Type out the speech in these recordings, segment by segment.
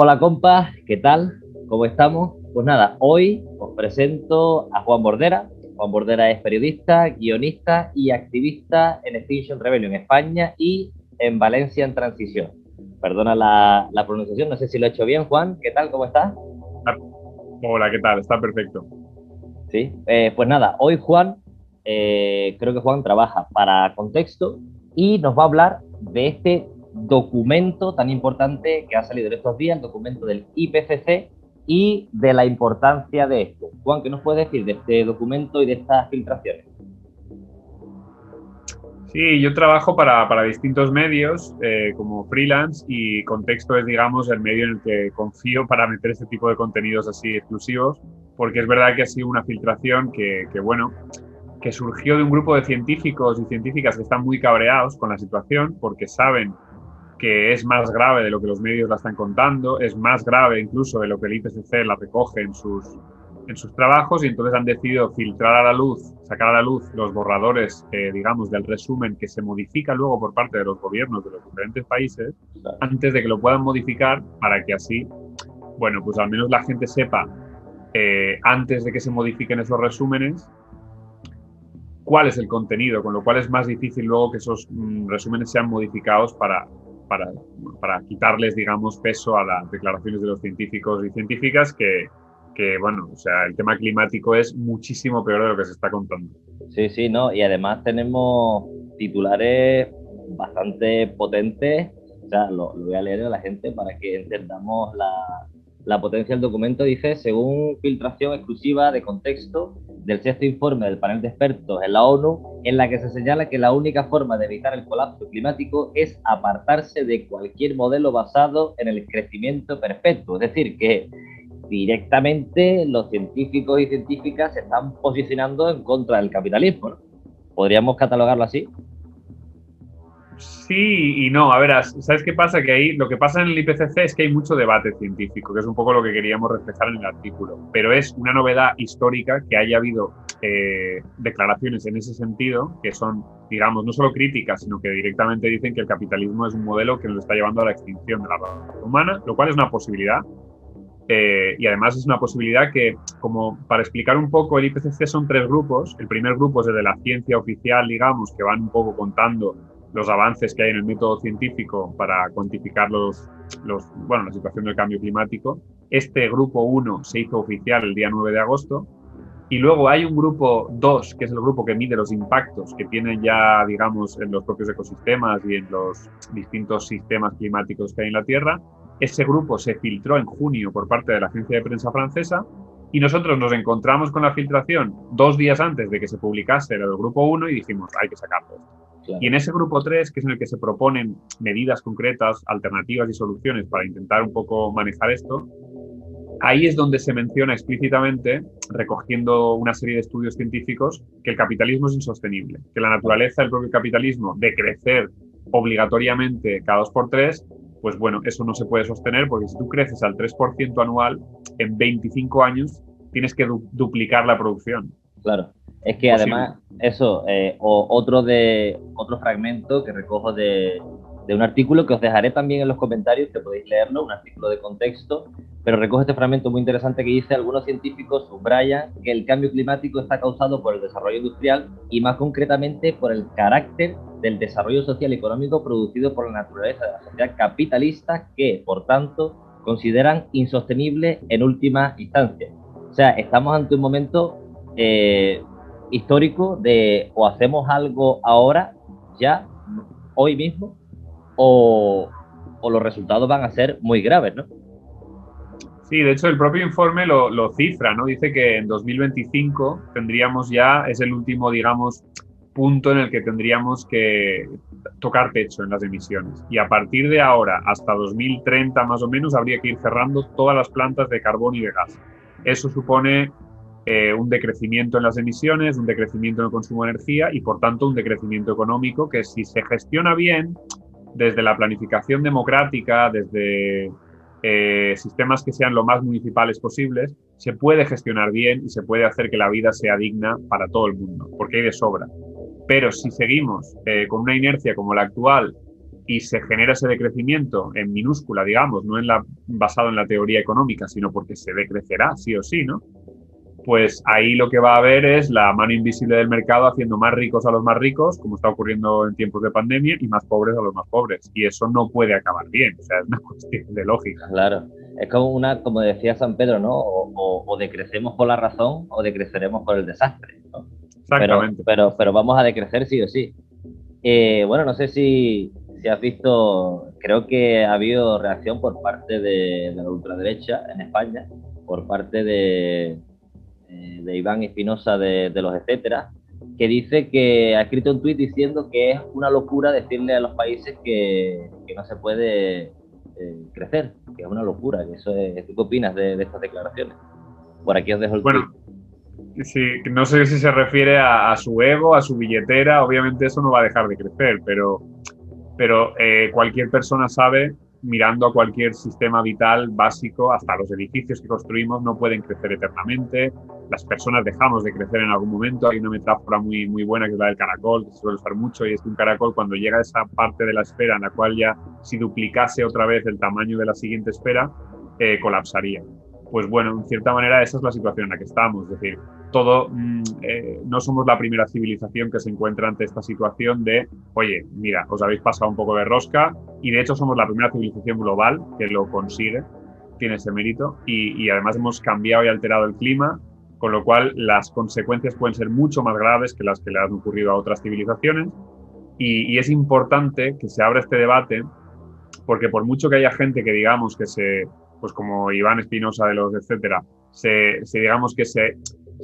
Hola compas, ¿qué tal? ¿Cómo estamos? Pues nada, hoy os presento a Juan Bordera. Juan Bordera es periodista, guionista y activista en Extinction Rebellion España y en Valencia en Transición. Perdona la pronunciación, no sé si lo he hecho bien, Juan. ¿Qué tal? ¿Cómo estás? Ah, hola, ¿qué tal? Está perfecto. Sí, pues nada, hoy Juan, creo que Juan trabaja para Contexto y nos va a hablar de este documento tan importante que ha salido en estos días, el documento del IPCC y de la importancia de esto. Juan, ¿qué nos puedes decir de este documento y de estas filtraciones? Sí, yo trabajo para distintos medios como freelance y Contexto es, digamos, el medio en el que confío para meter este tipo de contenidos así exclusivos, porque es verdad que ha sido una filtración bueno, que surgió de un grupo de científicos y científicas que están muy cabreados con la situación porque saben que es más grave de lo que los medios la están contando, es más grave incluso de lo que el IPCC la recoge en sus trabajos y entonces han decidido filtrar a la luz, sacar a la luz los borradores, digamos, del resumen que se modifica luego por parte de los gobiernos de los diferentes países antes de que lo puedan modificar para que así, bueno, pues al menos la gente sepa antes de que se modifiquen esos resúmenes cuál es el contenido, con lo cual es más difícil luego que esos resúmenes sean modificados para, para quitarles, digamos, peso a las declaraciones de los científicos y científicas bueno, o sea, el tema climático es muchísimo peor de lo que se está contando. Sí, sí, ¿no? Y además tenemos titulares bastante potentes. O sea, lo voy a leer a la gente para que entendamos la potencia del documento. Dice, según filtración exclusiva de contexto del sexto informe del panel de expertos en la ONU, en la que se señala que la única forma de evitar el colapso climático es apartarse de cualquier modelo basado en el crecimiento perfecto. Es decir, que directamente los científicos y científicas se están posicionando en contra del capitalismo, ¿no? ¿Podríamos catalogarlo así? Sí y no. A ver, ¿sabes qué pasa? Que ahí lo que pasa en el IPCC es que hay mucho debate científico, que es un poco lo que queríamos reflejar en el artículo. Pero es una novedad histórica que haya habido declaraciones en ese sentido que son, digamos, no solo críticas, sino que directamente dicen que el capitalismo es un modelo que nos está llevando a la extinción de la raza humana, lo cual es una posibilidad. Y además es una posibilidad que, como para explicar un poco, el IPCC son tres grupos. El primer grupo es el de la ciencia oficial, digamos, que van un poco contando los avances que hay en el método científico para cuantificar bueno, la situación del cambio climático. Este grupo uno se hizo oficial el día 9 de agosto. Y luego hay un grupo 2 que es el grupo que mide los impactos que tienen ya, digamos, en los propios ecosistemas y en los distintos sistemas climáticos que hay en la Tierra. Ese grupo se filtró en junio por parte de la agencia de prensa francesa y nosotros nos encontramos con la filtración 2 días antes de que se publicase el grupo uno y dijimos, hay que sacarlo esto. Y Claro. en ese grupo 3 que es en el que se proponen medidas concretas, alternativas y soluciones para intentar un poco manejar esto, ahí es donde se menciona explícitamente, recogiendo una serie de estudios científicos, que el capitalismo es insostenible, que la Claro. naturaleza del propio capitalismo de crecer obligatoriamente cada 2 por 3, pues bueno, eso no se puede sostener porque si tú creces al 3% anual, en 25 años tienes que duplicar la producción. Claro. Es que Imposible. además, eso, otro fragmento que recojo de un artículo que os dejaré también en los comentarios, que podéis leerlo, un artículo de contexto, pero recoge este fragmento muy interesante que dice, algunos científicos subrayan que el cambio climático está causado por el desarrollo industrial y más concretamente por el carácter del desarrollo social y económico producido por la naturaleza de la sociedad capitalista que, por tanto, consideran insostenible en última instancia. O sea, estamos ante un momento eh, histórico de o hacemos algo ahora, ya, hoy mismo, o, o los resultados van a ser muy graves, ¿no? Sí, de hecho el propio informe lo cifra, ¿no? Dice que en 2025 tendríamos ya, es el último, digamos, punto en el que tendríamos que tocar techo en las emisiones. Y a partir de ahora hasta 2030 más o menos habría que ir cerrando todas las plantas de carbón y de gas. Eso supone un decrecimiento en las emisiones, un decrecimiento en el consumo de energía y por tanto un decrecimiento económico que si se gestiona bien desde la planificación democrática, desde sistemas que sean lo más municipales posibles, se puede gestionar bien y se puede hacer que la vida sea digna para todo el mundo, porque hay de sobra. Pero si seguimos con una inercia como la actual, y se genera ese decrecimiento en minúscula, digamos, no basado en la teoría económica, sino porque se decrecerá sí o sí, ¿no? Pues ahí lo que va a haber es la mano invisible del mercado haciendo más ricos a los más ricos, como está ocurriendo en tiempos de pandemia, y más pobres a los más pobres. Y eso no puede acabar bien, o sea, es una cuestión de lógica. Claro. Es como decía San Pedro, ¿no? O decrecemos por la razón o decreceremos por el desastre, ¿no? Exactamente. Pero vamos a decrecer sí o sí. Bueno, no sé si has visto, creo que ha habido reacción por parte de la ultraderecha en España, por parte de Iván Espinosa de los etcétera, que dice que ha escrito un tuit diciendo que es una locura decirle a los países que no se puede crecer, que es una locura. Que eso es, ¿tú qué opinas de estas declaraciones? Por aquí os dejo el tuit. Bueno, sí, no sé si se refiere a su ego, a su billetera, obviamente eso no va a dejar de crecer, pero cualquier persona sabe, mirando a cualquier sistema vital básico, hasta los edificios que construimos no pueden crecer eternamente, las personas dejamos de crecer en algún momento. Hay una metáfora muy, muy buena que es la del caracol, que se suele usar mucho, y es que un caracol, cuando llega a esa parte de la esfera en la cual ya, si duplicase otra vez el tamaño de la siguiente esfera, colapsaría. Pues bueno, en cierta manera esa es la situación en la que estamos, es decir, no somos la primera civilización que se encuentra ante esta situación de, oye, mira, os habéis pasado un poco de rosca, y de hecho somos la primera civilización global que lo consigue, tiene ese mérito, y además hemos cambiado y alterado el clima, con lo cual las consecuencias pueden ser mucho más graves que las que le han ocurrido a otras civilizaciones, y es importante que se abra este debate, porque por mucho que haya gente que digamos que pues como Iván Espinosa de los etcétera, digamos que se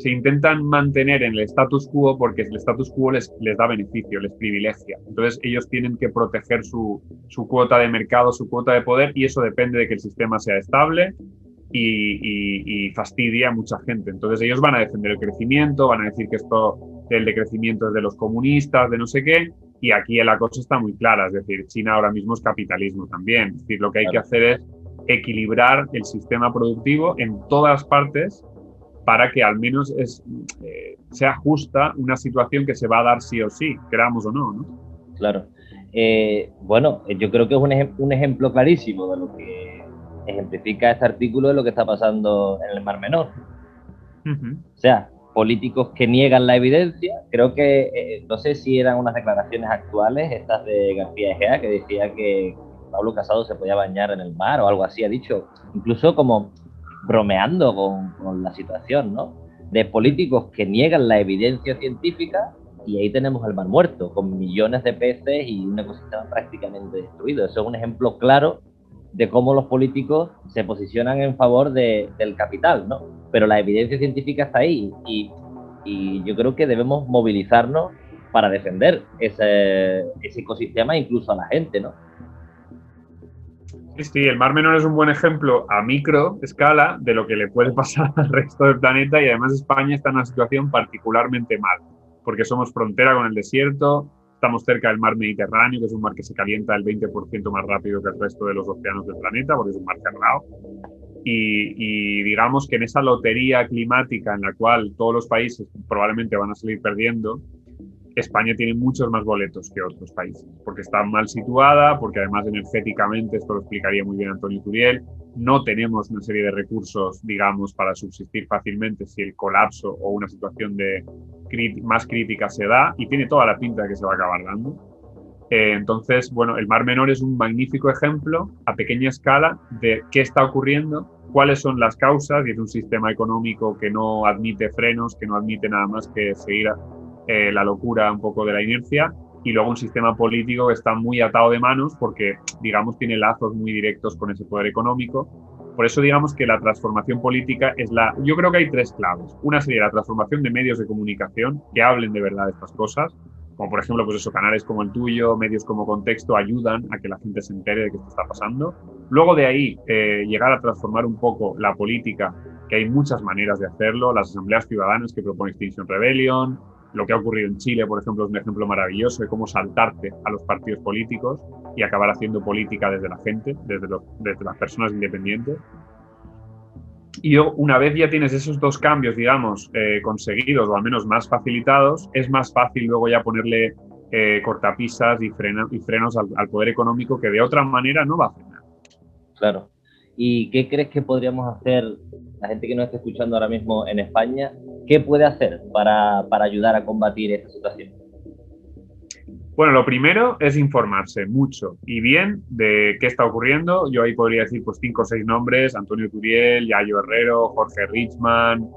intentan mantener en el status quo porque el status quo les da beneficio, les privilegia. Entonces ellos tienen que proteger su cuota de mercado, su cuota de poder, y eso depende de que el sistema sea estable y fastidia a mucha gente. Entonces ellos van a defender el crecimiento, van a decir que esto del decrecimiento es de los comunistas, de no sé qué, y aquí la cosa está muy clara, es decir, China ahora mismo es capitalismo también. Es decir, lo que hay que hacer es equilibrar el sistema productivo en todas partes para que al menos sea justa una situación que se va a dar sí o sí, queramos o no, ¿no? Claro. Bueno, yo creo que es un ejemplo clarísimo de lo que ejemplifica este artículo de lo que está pasando en el Mar Menor. O sea, políticos que niegan la evidencia. Creo que, no sé si eran unas declaraciones actuales, estas de García Egea, que decía que Pablo Casado se podía bañar en el mar o algo así, ha dicho, incluso como bromeando con la situación, ¿no? De políticos que niegan la evidencia científica, y ahí tenemos el Mar Muerto, con millones de peces y un ecosistema prácticamente destruido. Eso es un ejemplo claro de cómo los políticos se posicionan en favor del capital, ¿no? Pero la evidencia científica está ahí, y yo creo que debemos movilizarnos para defender ese ecosistema, incluso a la gente, ¿no? Sí, el Mar Menor es un buen ejemplo a micro escala de lo que le puede pasar al resto del planeta, y además España está en una situación particularmente mal, porque somos frontera con el desierto, estamos cerca del mar Mediterráneo, que es un mar que se calienta el 20% más rápido que el resto de los océanos del planeta, porque es un mar cerrado. Y digamos que en esa lotería climática en la cual todos los países probablemente van a salir perdiendo, España tiene muchos más boletos que otros países, porque está mal situada, porque además energéticamente, esto lo explicaría muy bien Antonio Turiel, no tenemos una serie de recursos, digamos, para subsistir fácilmente si el colapso o una situación más crítica se da, y tiene toda la pinta de que se va a acabar dando. Entonces, bueno, el Mar Menor es un magnífico ejemplo a pequeña escala de qué está ocurriendo, cuáles son las causas, y es un sistema económico que no admite frenos, que no admite nada más que seguir la locura un poco de la inercia, y luego un sistema político que está muy atado de manos porque, digamos, tiene lazos muy directos con ese poder económico. Por eso, digamos que la transformación política yo creo que hay tres claves. Una sería la transformación de medios de comunicación que hablen de verdad de estas cosas, como por ejemplo, pues eso, canales como el tuyo, medios como Contexto ayudan a que la gente se entere de qué está pasando. Luego de ahí, llegar a transformar un poco la política, que hay muchas maneras de hacerlo, las asambleas ciudadanas que propone Extinction Rebellion, lo que ha ocurrido en Chile, por ejemplo, es un ejemplo maravilloso de cómo saltarte a los partidos políticos y acabar haciendo política desde la gente, desde las personas independientes. Y una vez ya tienes esos dos cambios, digamos, conseguidos o al menos más facilitados, es más fácil luego ya ponerle cortapisas y frenos al poder económico que de otra manera no va a frenar. Claro. ¿Y qué crees que podríamos hacer, la gente que nos está escuchando ahora mismo en España, qué puede hacer para ayudar a combatir esta situación? Bueno, lo primero es informarse mucho y bien de qué está ocurriendo. Yo ahí podría decir pues 5 o 6 nombres: Antonio Turiel, Yayo Herrero, Jorge Richman,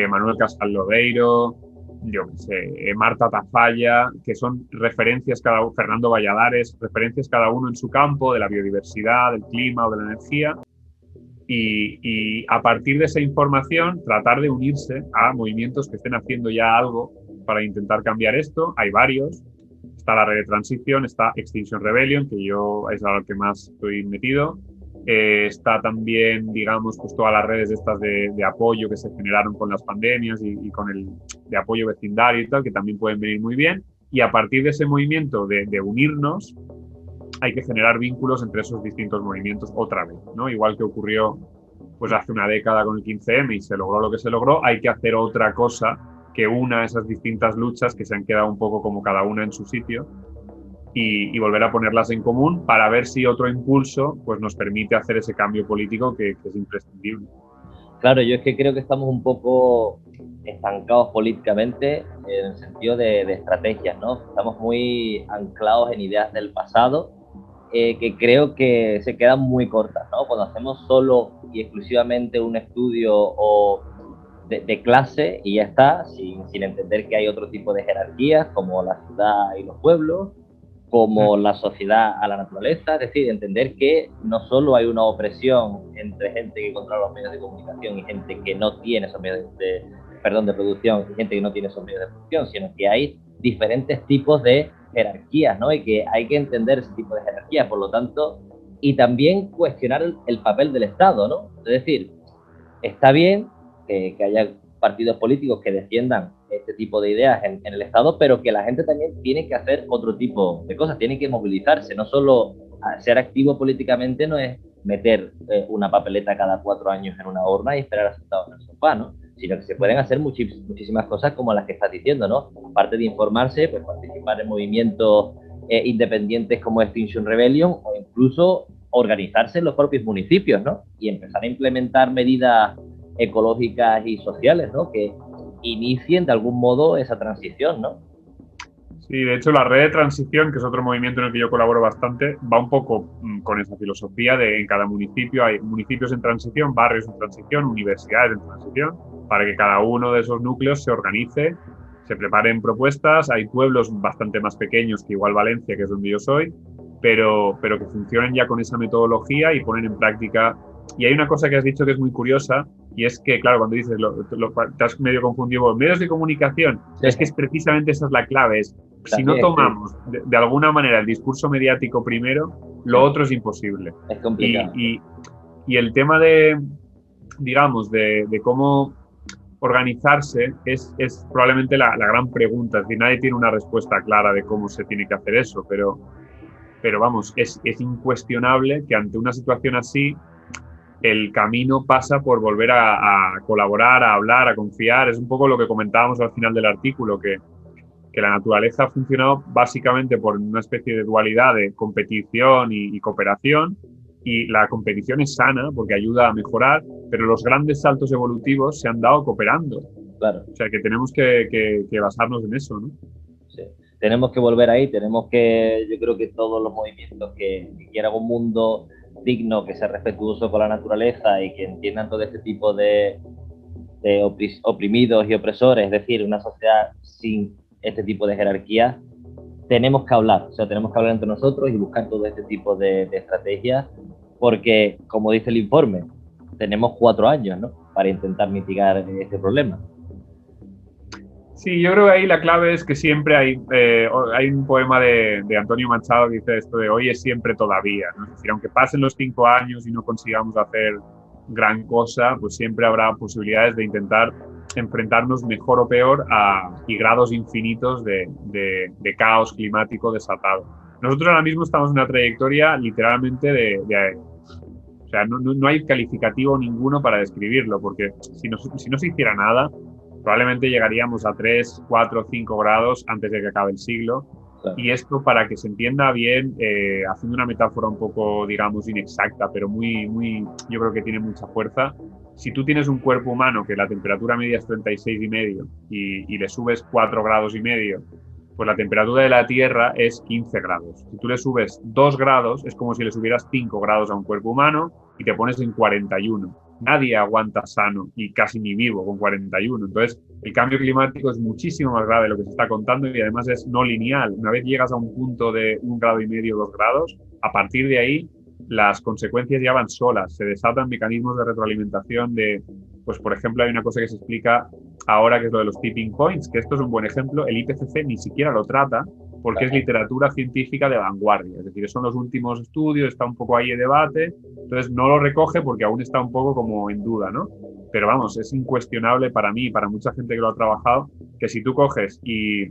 Manuel Casal Lodeiro, yo qué sé, Marta Tafalla, que son referencias cada uno, Fernando Valladares, referencias cada uno en su campo, de la biodiversidad, del clima o de la energía. Y a partir de esa información tratar de unirse a movimientos que estén haciendo ya algo para intentar cambiar esto. Hay varios. Está la red de transición, está Extinction Rebellion, que yo es a lo que más estoy metido. Está también, digamos, pues todas las redes estas de apoyo que se generaron con las pandemias y con el de apoyo vecindario y tal, que también pueden venir muy bien. Y a partir de ese movimiento de unirnos, hay que generar vínculos entre esos distintos movimientos otra vez, ¿no? Igual que ocurrió pues hace una década con el 15M y se logró lo que se logró, hay que hacer otra cosa que una esas distintas luchas que se han quedado un poco como cada una en su sitio y volver a ponerlas en común para ver si otro impulso pues nos permite hacer ese cambio político que es imprescindible. Claro, yo es que creo que estamos un poco estancados políticamente en el sentido de estrategias, ¿no? Estamos muy anclados en ideas del pasado que creo que se quedan muy cortas, ¿no? Cuando hacemos solo y exclusivamente un estudio o de clase y ya está, sin entender que hay otro tipo de jerarquías, como la ciudad y los pueblos, como la sociedad a la naturaleza, es decir, entender que no solo hay una opresión entre gente que controla los medios de comunicación y gente que no tiene esos medios de producción y gente que no tiene esos medios de producción, sino que hay diferentes tipos de jerarquías, ¿no? Y que hay que entender ese tipo de jerarquías, por lo tanto, y también cuestionar el papel del Estado, ¿no? Es decir, está bien que haya partidos políticos que defiendan este tipo de ideas en el Estado, pero que la gente también tiene que hacer otro tipo de cosas, tiene que movilizarse, no solo ser activo políticamente no es meter una papeleta cada 4 años en una urna y esperar sentado en el sofá, ¿no? Sino que se pueden hacer muchísimas cosas como las que estás diciendo, ¿no? Aparte de informarse, pues participar en movimientos independientes como Extinction Rebellion o incluso organizarse en los propios municipios, ¿no? Y empezar a implementar medidas ecológicas y sociales, ¿no? Que inicien de algún modo esa transición, ¿no? Sí, de hecho la red de transición, que es otro movimiento en el que yo colaboro bastante, va un poco con esa filosofía de en cada municipio hay municipios en transición, barrios en transición, universidades en transición, para que cada uno de esos núcleos se organice, se preparen propuestas. Hay pueblos bastante más pequeños que igual Valencia, que es donde yo soy, pero que funcionen ya con esa metodología y ponen en práctica. Y hay una cosa que has dicho que es muy curiosa, y es que, claro, cuando dices, te has medio confundido, medios de comunicación, sí. Es que es precisamente esa es la clave, es si no tomamos de alguna manera el discurso mediático primero, lo otro es imposible. Es complicado. Y el tema de, digamos, de cómo organizarse es probablemente la gran pregunta. Es decir, nadie tiene una respuesta clara de cómo se tiene que hacer eso, pero vamos, es incuestionable que ante una situación así, el camino pasa por volver a colaborar, a hablar, a confiar. Es un poco lo que comentábamos al final del artículo, que la naturaleza ha funcionado básicamente por una especie de dualidad de competición y cooperación, y la competición es sana porque ayuda a mejorar, pero los grandes saltos evolutivos se han dado cooperando. Claro. O sea, que tenemos que basarnos en eso, ¿no? Sí. Tenemos que volver ahí, yo creo que todos los movimientos que quieran un mundo digno, que sea respetuoso con la naturaleza y que entiendan todo este tipo de oprimidos y opresores, es decir, una sociedad sin este tipo de jerarquía, tenemos que hablar, o sea, tenemos que hablar entre nosotros y buscar todo este tipo de estrategias, porque, como dice el informe, tenemos 4 años, ¿no?, para intentar mitigar este problema. Sí, yo creo que ahí la clave es que siempre hay un poema de Antonio Machado que dice esto de hoy es siempre todavía, ¿no? Es decir, aunque pasen los 5 años y no consigamos hacer gran cosa, pues siempre habrá posibilidades de intentar enfrentarnos mejor o peor y grados infinitos de caos climático desatado. Nosotros ahora mismo estamos en una trayectoria literalmente o sea, no hay calificativo ninguno para describirlo, porque si no se hiciera nada, probablemente llegaríamos a 3, 4, 5 grados antes de que acabe el siglo. Claro. Y esto, para que se entienda bien, haciendo una metáfora un poco, digamos, inexacta, pero yo creo que tiene mucha fuerza. Si tú tienes un cuerpo humano que la temperatura media es 36,5 y le subes 4 grados y medio, pues la temperatura de la Tierra es 15 grados. Si tú le subes 2 grados, es como si le subieras 5 grados a un cuerpo humano y te pones en 41. Nadie aguanta sano y casi ni vivo con 41. Entonces, el cambio climático es muchísimo más grave de lo que se está contando y además es no lineal. Una vez llegas a un punto de 1,5 grados, 2 grados, a partir de ahí las consecuencias ya van solas. Se desatan mecanismos de retroalimentación de, pues por ejemplo, hay una cosa que se explica ahora que es lo de los tipping points, que esto es un buen ejemplo. El IPCC ni siquiera lo trata porque es literatura científica de vanguardia, es decir, son los últimos estudios, está un poco ahí de debate, entonces no lo recoge porque aún está un poco como en duda, ¿no? Pero vamos, es incuestionable para mí y para mucha gente que lo ha trabajado, que si tú coges y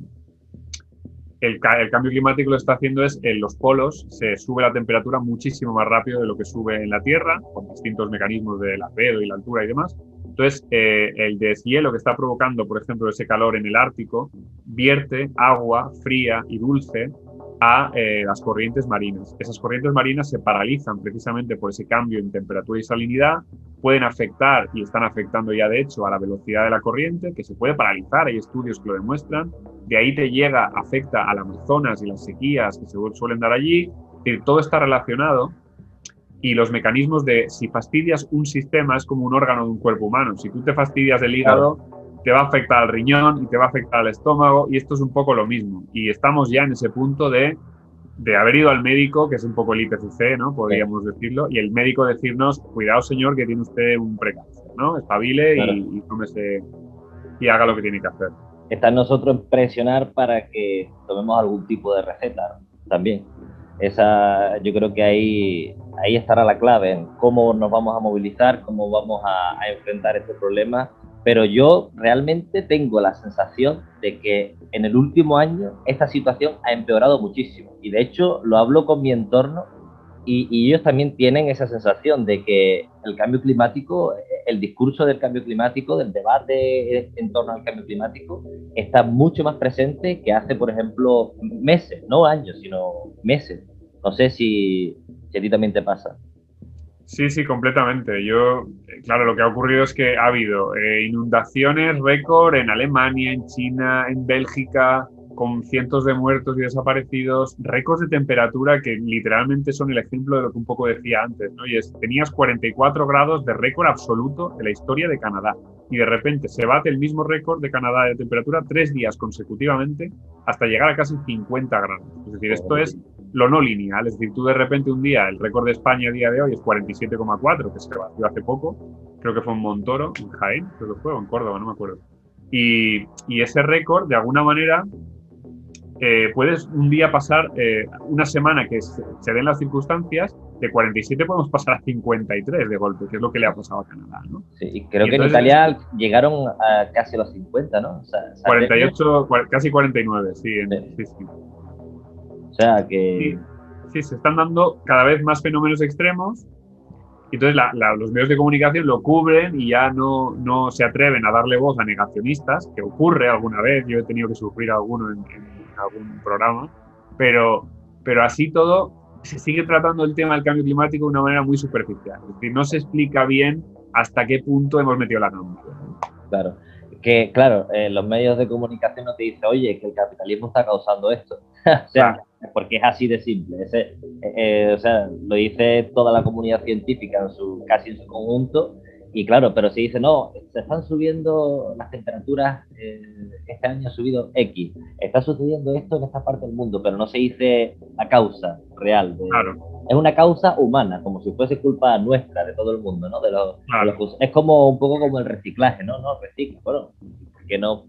el cambio climático lo está haciendo es en los polos se sube la temperatura muchísimo más rápido de lo que sube en la Tierra, con distintos mecanismos del albedo y la altura y demás. Entonces, el deshielo que está provocando, por ejemplo, ese calor en el Ártico, vierte agua fría y dulce a las corrientes marinas. Esas corrientes marinas se paralizan precisamente por ese cambio en temperatura y salinidad, pueden afectar, y están afectando ya de hecho, a la velocidad de la corriente, que se puede paralizar, hay estudios que lo demuestran, de ahí te llega, afecta al Amazonas y las sequías que se suelen dar allí, es decir, todo está relacionado y los mecanismos de si fastidias un sistema es como un órgano de un cuerpo humano, si tú te fastidias el hígado, te va a afectar al riñón y te va a afectar al estómago y esto es un poco lo mismo y estamos ya en ese punto de haber ido al médico, que es un poco el IPCC, ¿no? Podríamos decirlo, y el médico decirnos, cuidado señor, que tiene usted un precáncer, ¿no? Espabile y tómese y haga lo que tiene que hacer. Está en nosotros presionar para que tomemos algún tipo de receta también. Yo creo que ahí estará la clave en cómo nos vamos a movilizar, cómo vamos a enfrentar este problema. Pero yo realmente tengo la sensación de que en el último año esta situación ha empeorado muchísimo. Y de hecho lo hablo con mi entorno y ellos también tienen esa sensación de que el cambio climático, el discurso del cambio climático, del debate en torno al cambio climático, está mucho más presente que hace, por ejemplo, meses, no años, sino meses. No sé si a ti también te pasa. Sí, sí, completamente. Yo, claro, lo que ha ocurrido es que ha habido inundaciones récord en Alemania, en China, en Bélgica, con cientos de muertos y desaparecidos, récords de temperatura que literalmente son el ejemplo de lo que un poco decía antes, ¿no? Y tenías 44 grados de récord absoluto de la historia de Canadá. Y de repente se bate el mismo récord de Canadá de temperatura 3 días consecutivamente hasta llegar a casi 50 grados. Es decir, esto es lo no lineal, es decir, tú de repente un día, el récord de España a día de hoy es 47,4, que se batió hace poco, creo que fue en Montoro, en Jaén, creo que fue, o en Córdoba, no me acuerdo. Y ese récord, de alguna manera, puedes un día pasar una semana que se den las circunstancias, de 47 podemos pasar a 53 de golpe, que es lo que le ha pasado a Canadá, ¿no? Sí, y creo y que en Italia llegaron a casi los 50, ¿no? O sea, 48, casi 49, sí, sí. sí. O sea que... Sí, se están dando cada vez más fenómenos extremos y entonces los medios de comunicación lo cubren y ya no se atreven a darle voz a negacionistas, que ocurre alguna vez, yo he tenido que sufrir alguno en algún programa, pero así todo se sigue tratando el tema del cambio climático de una manera muy superficial, es decir, no se explica bien hasta qué punto hemos metido la gamba. Claro, que claro, los medios de comunicación no te dicen, oye, que el capitalismo está causando esto. O sea, porque es así de simple. O sea, lo dice toda la comunidad científica casi en su conjunto. Y claro, pero si dice, no, se están subiendo las temperaturas, este año ha subido X, está sucediendo esto en esta parte del mundo, pero no se dice la causa real. Claro. Es una causa humana, como si fuese culpa nuestra, de todo el mundo, ¿no? Es como un poco como el reciclaje, ¿no? No, recicla, bueno, ¿por qué no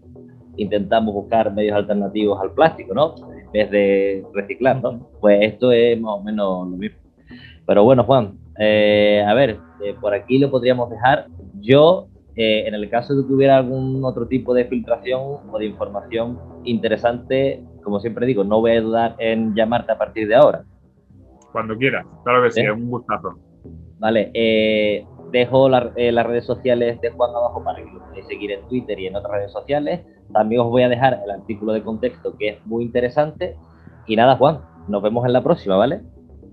intentamos buscar medios alternativos al plástico, ¿no? En vez de reciclar, ¿no? Pues esto es más o menos lo mismo. Pero bueno, Juan, a ver, por aquí lo podríamos dejar. Yo, en el caso de que hubiera algún otro tipo de filtración o de información interesante, como siempre digo, no voy a dudar en llamarte a partir de ahora. Cuando quieras, claro que sí, un gustazo. Vale, dejo las redes sociales de Juan abajo para que lo podáis seguir en Twitter y en otras redes sociales. También os voy a dejar el artículo de contexto, que es muy interesante. Y nada, Juan, nos vemos en la próxima, ¿vale?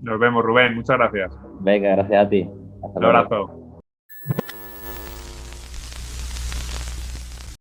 Nos vemos, Rubén. Muchas gracias. Venga, gracias a ti. Hasta Un luego. abrazo.